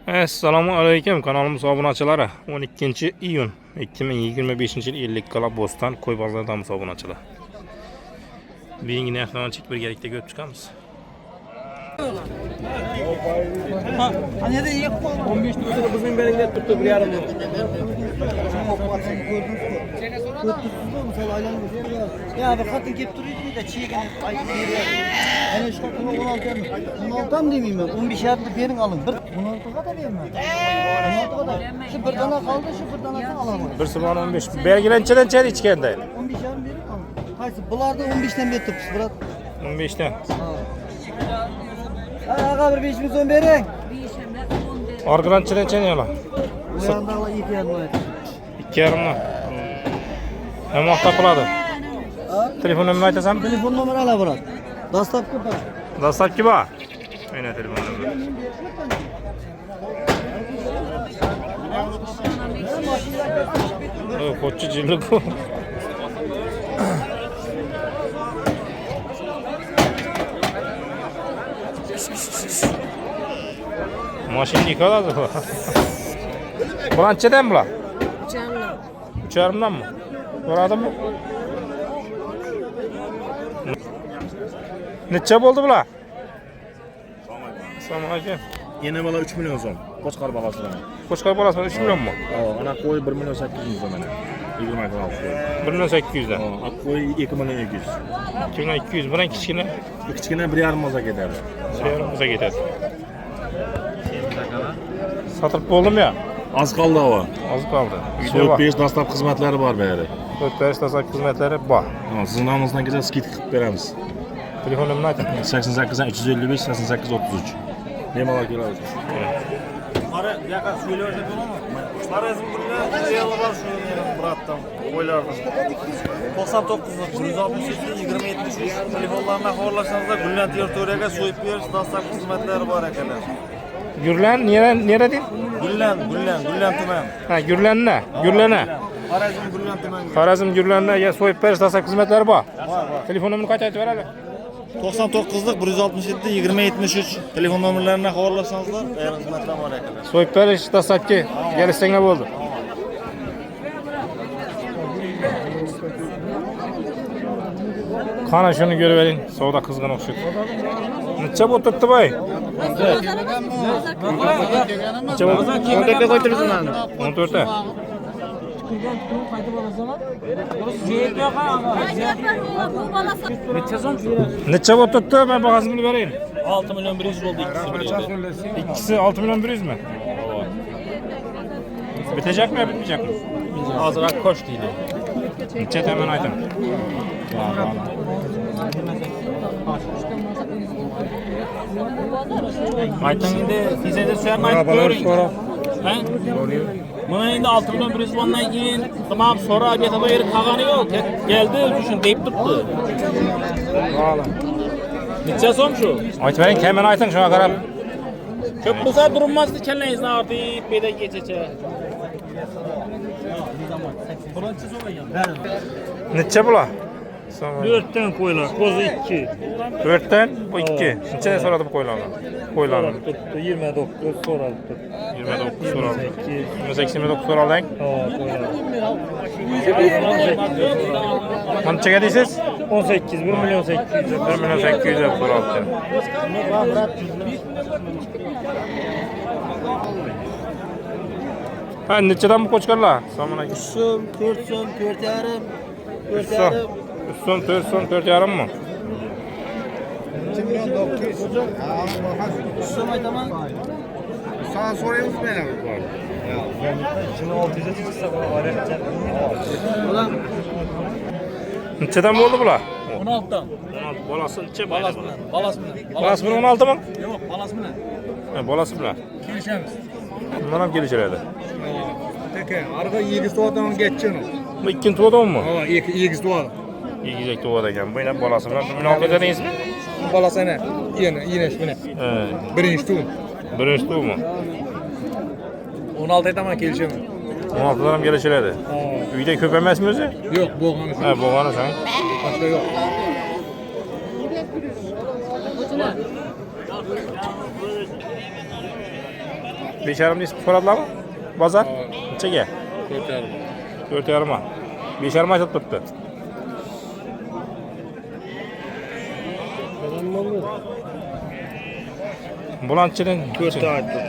Assalomu alaykum, kanalimiz obunachilari. 12-iyun 2025-yil 50 kala Bo'ston qo'y bozoridamiz obunachilar. Buyingni avtomobil chek birgalikda ko'rib chiqamiz. Ana da 15 turda bizning belingda turibdi 1,5 ming. Ya bir xotin kelib turibdi da chegini aytib beradi. Ana shu xotin 16 ham demayman, 15 yarni bering olin. 16 ga da berman. 16 ga da. Shu bir dana qoldi, shu bir danasini olaman. 1,15 belgilanchadan ichganda. 15 yarni bering olin. Qaysi bularda 15 dan berib turibsiz, brat? 15 dan. Aga bir 5 ming so'm bering. Organchadan yo'la. Bu yanda 2 yarmi var. 2,5 dan. Hem vaqt qiladi. Telefon numarini aytasanmi? Telefon nomeri ala brat. Dastlabki bor. Dastlabki bor. Mana telefon nomeri. O ko'chchi jillik. Maşin yıkaladı. Bulançeden bulan? 3,5'dan mı? Uğradın mı? Neçe oldu bula? Selamünaleyküm. Yeni bala 3 milyon so'm. Qo'chqar balasi bilan. Qo'chqar balasi 3 million mu? Ana qo'y 1 milyon 800 ming so'm mana. 20 ay falan qo'y. 1 million 800 dan. Ak qo'y 2 milyon 200. 2 million 200. Buran kichkina? Kichkina 1,5 moza ketadi. 1,5 moza ketadi. Satılıp bo'ldimi ya? Az qoldi ava. Az qoldi. So'yib berish dastlab xizmatlari bor bu yerda. So'yib berish dastlab xizmatlari bor. Sizning nomingizdan kecha skidka qilib beramiz. Telefon numarini ayting. 88 355 88 33. Bemalol keladi. Qara, yoqqa so'ylarsa bo'ladimi? Xorazm bilan real shu bratdan qo'ylardim. 99 168 2073 telefonlardan xabarlashsangiz Gullan territoriyaga so'yib berish dastlab xizmatlari bor ekanlar. Gürlen nerede? Gullan tuman. Ha, Gürlen'ne. Gürlen'e. Xorazm Gullan tuman. Xorazm Gürlen'e ya so'yib berish dastlab xizmatlari bor. Telefon numarini qancha aytib beradi? 99 167 2073 telefon nomerlaridan xabarlashsangiz ayrim xizmatlar bor ekanlar. So'yib berish dastlabki kelishsanglar bo'ldi. Qana shuni ko'rib bering, savdo qizg'in o'xshaydi. Necha bo'lib turibdi boy? Necha bo'ldi? 14 ga qo'ytiribsiz meni. 14 ta. Necha bo'lib turibdi? Men bahosini bilib berayim. 6 milyon 100 bo'ldi ikkisi. İkisi 6 milyon 100 mi? Bitecek mi, bitmeyecek mi? Azırak koş deydi. Necha hemen aytın. Aytın indi fizede suyan aytib ko'ring. Ha? Mana endi 6 milyon 100 bo'lgandan keyin tamam sonra abiyata yer qolgani yo'q. Keldi, shuni deb turibdi. Necha so'm shu? Aytib bering, hemen aytın şuna qarab. Ko'p bo'lsa durmasdi kallangizni ortib beda kechacha. Birinchi so'm ekan. Necha bular? 4 dan qo'ylar, qo'zi 2. 4'ten bu 2. Necha so'radi bu qo'ylarni? Qo'ylarni. 29 so'raldi. 29 so'raldi. 28 29 so'ralding. Qanchaga deysiz? 18 1 milyon 800. 1 milyon 800 deb so'raldi. Ha, nechadan bu qo'chqarlar? Assalomu alaykum. So'm, 4 so'm, 4,5. 3 so'm, 4 so'm, 4,5 mi? 2 milyon 900. So'm aytaman. Sana sorayım mı benim? Ulan Nechadan bo'ldi bular? 16 dan. 16. Bolasi necha? Balası bilan. Bolasi bilan 16 mi? Yo'q, balası bilan. Ha, bolasi bilan. Kelishamiz. Bundan ham kelishadi. Peki, arka 2 tuvadan geçeceksin. Bu ikkinchi tug'adimi? Ha, 2 tuvadan. Egizak tug'adi ekan. Bu ham bolasi bilan 16 deysizmi? Balası ne? Yine şuna. Ha, Birinci tuğum. birinchi tug'mi? 16 aytaman kelişemem. 16dan ham kelishadi. Uyda ko'p emasmi o'zi? Yok, boğanı şu. Ha, bo'lgani san. Başka yok. 5,5 deyip soradılar mı? Bazar? Neçege? 4,5'a. 5,5 aytıp tuttu. Bulanççının 4 aytdı.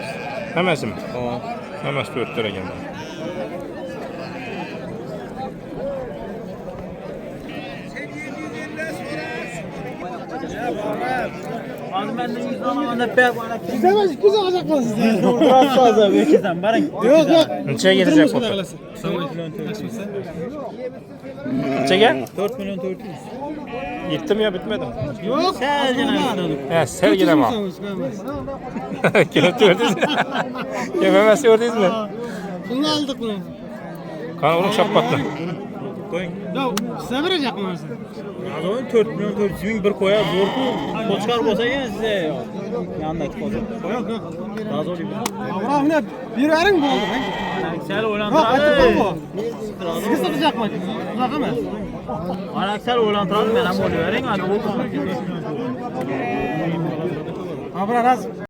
hemesi mi? Hemes 4 lira geldi. Az benden 100 alamam da pek bana. İstemez 200 alacak mı size? Biraz fazla bir ikizden bana. Yok yok. Neçeye gelecek bu? Neçege? 4 milyon 400. Gitti mi ya bitmedi mi? Yok. Sen He sevgili ama. Kilo 400. Yememesi 400 mü? Bunu aldık bunu. Kan onu şapatla. Ya size verecek mi size? Adamın 4 milyon 400 bin bir koya zor ku. Koçkar olsa yine size ya. Yanındaki koca. Yok yok. Daha zor gibi. Abraham ne? Bir verin mi oldu? Anaksel oylan Yok taradı. artık bu. Sıkı satacak mı? Uzak mı? Anaksel oylan taradı ben hem oluyor. Verin hadi. Abraham az.